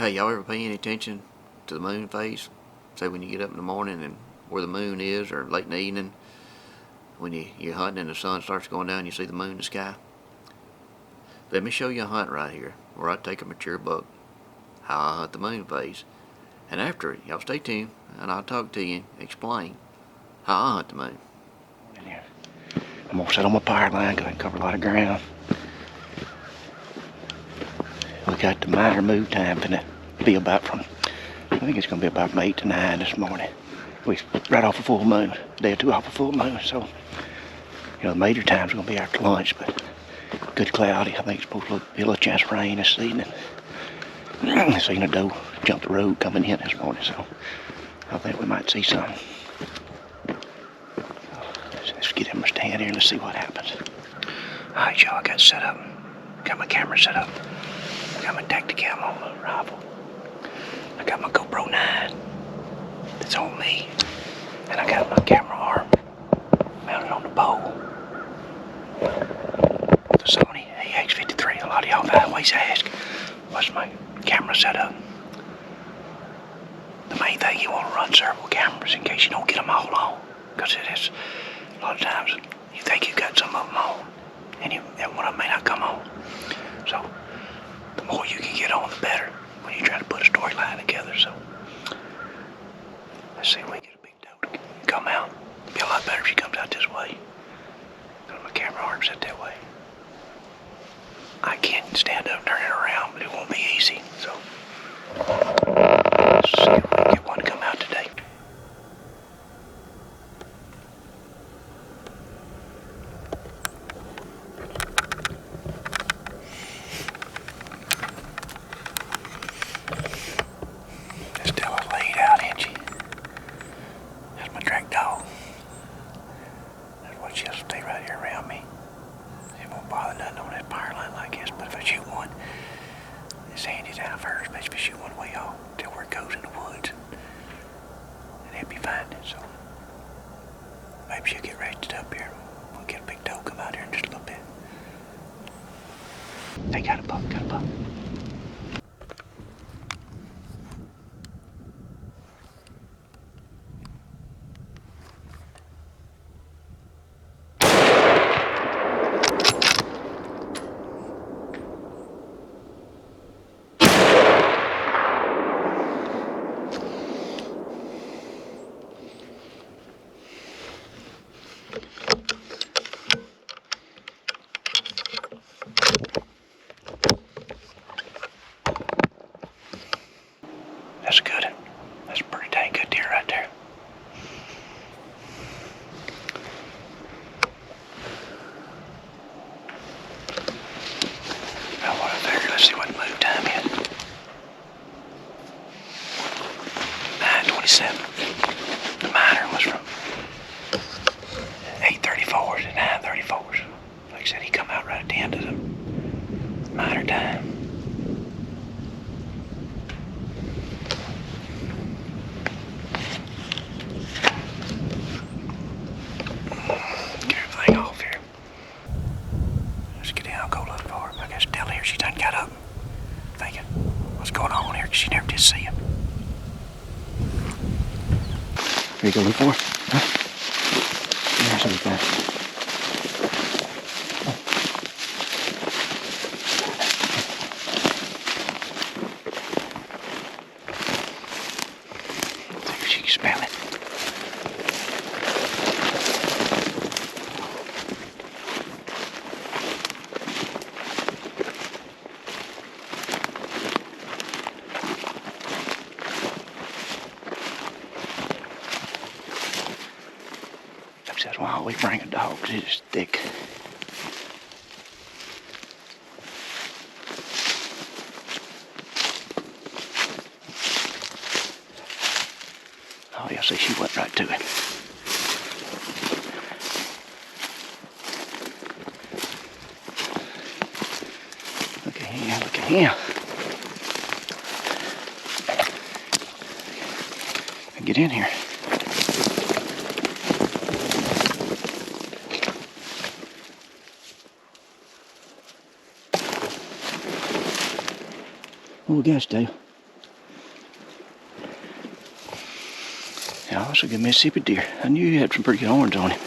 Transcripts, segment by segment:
Hey, y'all ever pay any attention to the moon phase? Say when you get up in the morning and where the moon is, or late in the evening, when you're hunting and the sun starts going down, you see the moon in the sky? Let me show you a hunt right here, where I take a mature buck, how I hunt the moon phase. And after it, y'all stay tuned, and I'll talk to you and explain how I hunt the moon. I'm gonna set on my power line, go ahead and cover a lot of ground. We got the minor move time finna be about I think it's gonna be about from 8 to 9 this morning. We right off a full moon, a day or two off a full moon, so the major time's gonna be after lunch, but good cloudy. I think it's supposed to be a little chance of rain this evening. Seen a doe jump the road coming in this morning, so I think we might see something. Let's get him a stand here and let's see what happens. Alright, y'all, I got set up. Got my camera set up. I got my Tacticam on the rifle. I got my GoPro 9 that's on me. And I got my camera arm mounted on the pole. The Sony AX53. A lot of y'all always ask, what's my camera set up? The main thing, you want to run several cameras in case you don't get them all on. Because it is, a lot of times, you think you got some of them on, and one of them may not come on. So, the more you can get on, the better when you try to put a storyline together. So, let's see if we get a big doe to come out. It'd be a lot better if she comes out this way. Got my camera arm set that way. I can stand up and turn it around, but it won't be easy. So, let's see if we can get one to come out today. Maybe she'll get rested up here. We'll get a big doe come out here in just a little bit. They got a buck, got a buck. That's good. That's a pretty dang good deer right there. Now what I figure, let's see what the move time is. 9:27. The minor was from 8:34 to 9:34. Like I said, he come out right at the end of the minor time. She done got up, thinking, what's going on here? Because she never did see him. Here you go, look for her. Huh? There's something. See if she can smell it. That's why I always bring a dog, because it is thick. Oh yeah, see, she went right to it. Look at him, look at him. Get in here. What we got, Dave? Oh, that's a good Mississippi deer. I knew you had some pretty good horns on him.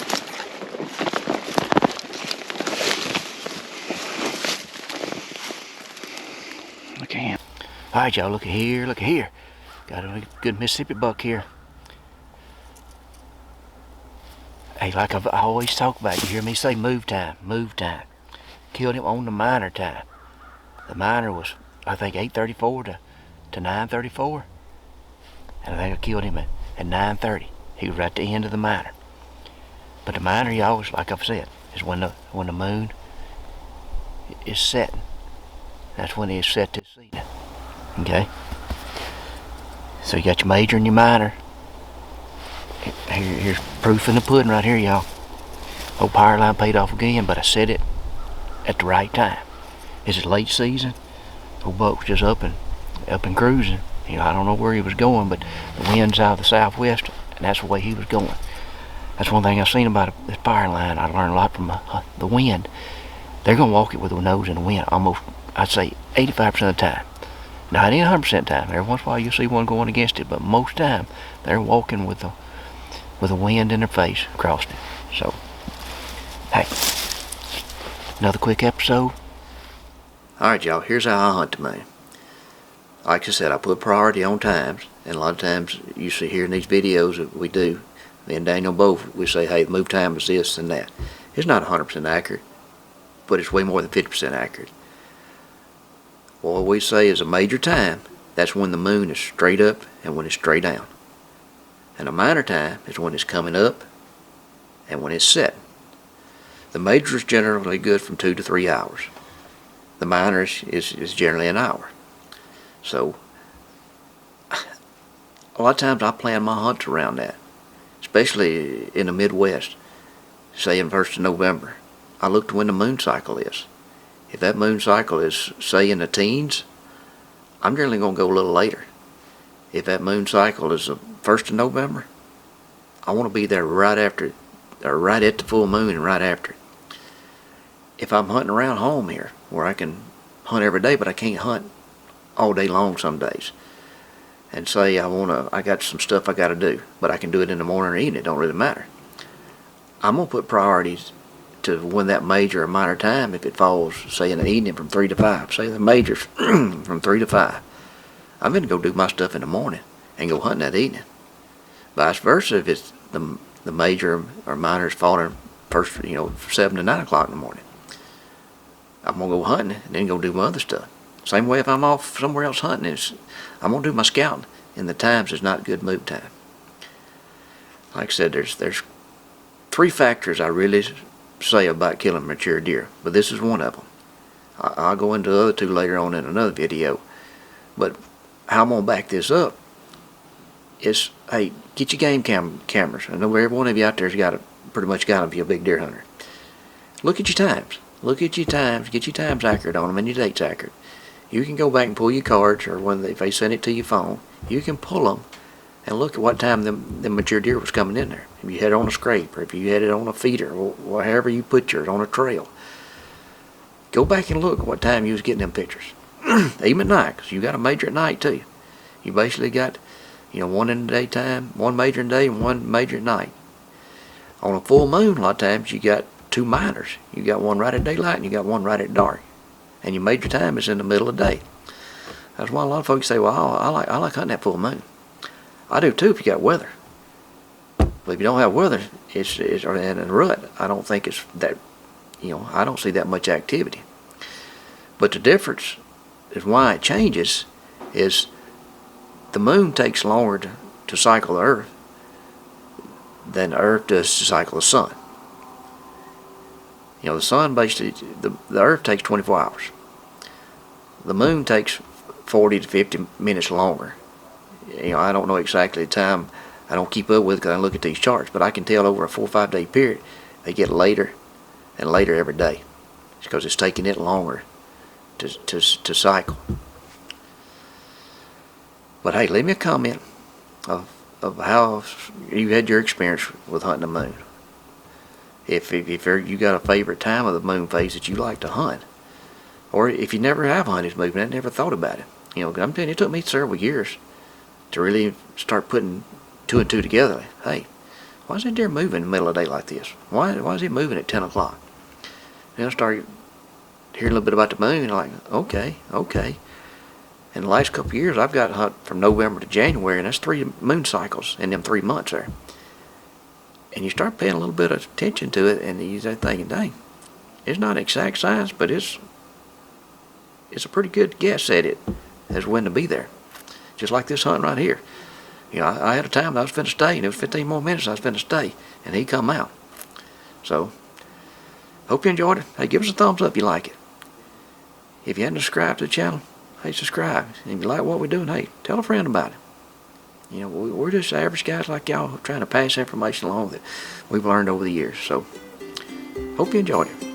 Look at him. All right, y'all, look at here, look at here. Got a good Mississippi buck here. Hey, like I always talk about, you hear me say move time, move time. Killed him on the minor time. The minor was, I think, 8:34 to 9:34. And I think I killed him at 9:30. He was right at the end of the minor. But the minor, he always, like I've said, is when the moon is setting. That's when he is set to season. Okay? So you got your major and your minor. Here's proof in the pudding right here, y'all. Old power line paid off again, but I set it at the right time. This is late season. Old buck was just up and cruising. You know, I don't know where he was going, but the wind's out of the southwest, and that's the way he was going. That's one thing I've seen about this power line. I learned a lot from the wind. They're gonna walk it with the nose in the wind almost, I'd say 85% of the time. Now, it ain't 100% of the time. Every once in a while you'll see one going against it, but most of the time they're walking with the wind in their face across it. So, hey, another quick episode. Alright, y'all, here's how I hunt the moon. Like I said, I put priority on times, and a lot of times you see here in these videos that we do, me and Daniel both, we say, hey, the move time is this and that. It's not 100% accurate, but it's way more than 50% accurate. What we say is a major time, that's when the moon is straight up and when it's straight down. And a minor time is when it's coming up and when it's setting. The major is generally good from 2 to 3 hours. The minor is generally an hour. So, a lot of times I plan my hunts around that, especially in the Midwest, say in 1st of November. I look to when the moon cycle is. If that moon cycle is, say, in the teens, I'm generally going to go a little later. If that moon cycle is the 1st of November, I want to be there right after, or right at the full moon and right after it. If I'm hunting around home here, where I can hunt every day, but I can't hunt all day long some days, and say I got some stuff I got to do, but I can do it in the morning or evening, it don't really matter. I'm going to put priorities to when that major or minor time, if it falls, say, in the evening from 3 to 5, say the major's from 3 to 5, I'm going to go do my stuff in the morning and go hunting that evening. Vice versa, if it's the major or minor's falling first, 7 to 9 o'clock in the morning, I'm going to go hunting and then go do my other stuff. Same way if I'm off somewhere else hunting, I'm going to do my scouting in the times it's not good move time. Like I said, there's 3 factors I really say about killing mature deer, but this is one of them. I'll go into the other 2 later on in another video, but how I'm going to back this up is, hey, get your game cameras. I know every one of you out there's pretty much got them if you're a big deer hunter. Look at your times. Look at your times. Get your times accurate on them and your dates accurate. You can go back and pull your cards, or if they send it to your phone, you can pull them and look at what time the mature deer was coming in there. If you had it on a scrape, or if you had it on a feeder, or wherever you put yours, on a trail. Go back and look at what time you was getting them pictures. Even at night, because you got a major at night too. You basically got, one in the daytime, one major in the day, and one major at night. On a full moon, a lot of times you got 2 minors. You got one right at daylight and you got one right at dark. And your major time is in the middle of the day. That's why a lot of folks say, well, I like hunting that full moon. I do too if you got weather. But if you don't have weather, it's in a rut, I don't think it's that, I don't see that much activity. But the difference is why it changes is the moon takes longer to cycle the earth than the earth does to cycle the sun. The sun basically, the earth takes 24 hours. The moon takes 40 to 50 minutes longer. I don't know exactly the time. I don't keep up with it because I look at these charts, but I can tell over a 4 or 5 day period, they get later and later every day. It's because it's taking it longer to cycle. But hey, leave me a comment of how you had your experience with hunting the moon. If you got a favorite time of the moon phase that you like to hunt, or if you never have hunted moving, I never thought about it. I'm telling you, it took me several years to really start putting two and two together. Hey, why is that deer moving in the middle of the day like this? Why is it moving at 10 o'clock? Then I started hearing a little bit about the moon, and I'm like, okay. In the last couple of years, I've got to hunt from November to January, and that's 3 moon cycles in them 3 months there. And you start paying a little bit of attention to it, and you start thinking, dang, it's not exact science, but it's a pretty good guess at it as when to be there. Just like this hunt right here. You know, I had a time that I was finna stay, and it was 15 more minutes I was finna stay, and he come out. So, hope you enjoyed it. Hey, give us a thumbs up if you like it. If you hadn't subscribed to the channel, hey, subscribe. And if you like what we're doing, hey, tell a friend about it. You know, we're just average guys like y'all trying to pass information along that we've learned over the years. So, hope you enjoyed it.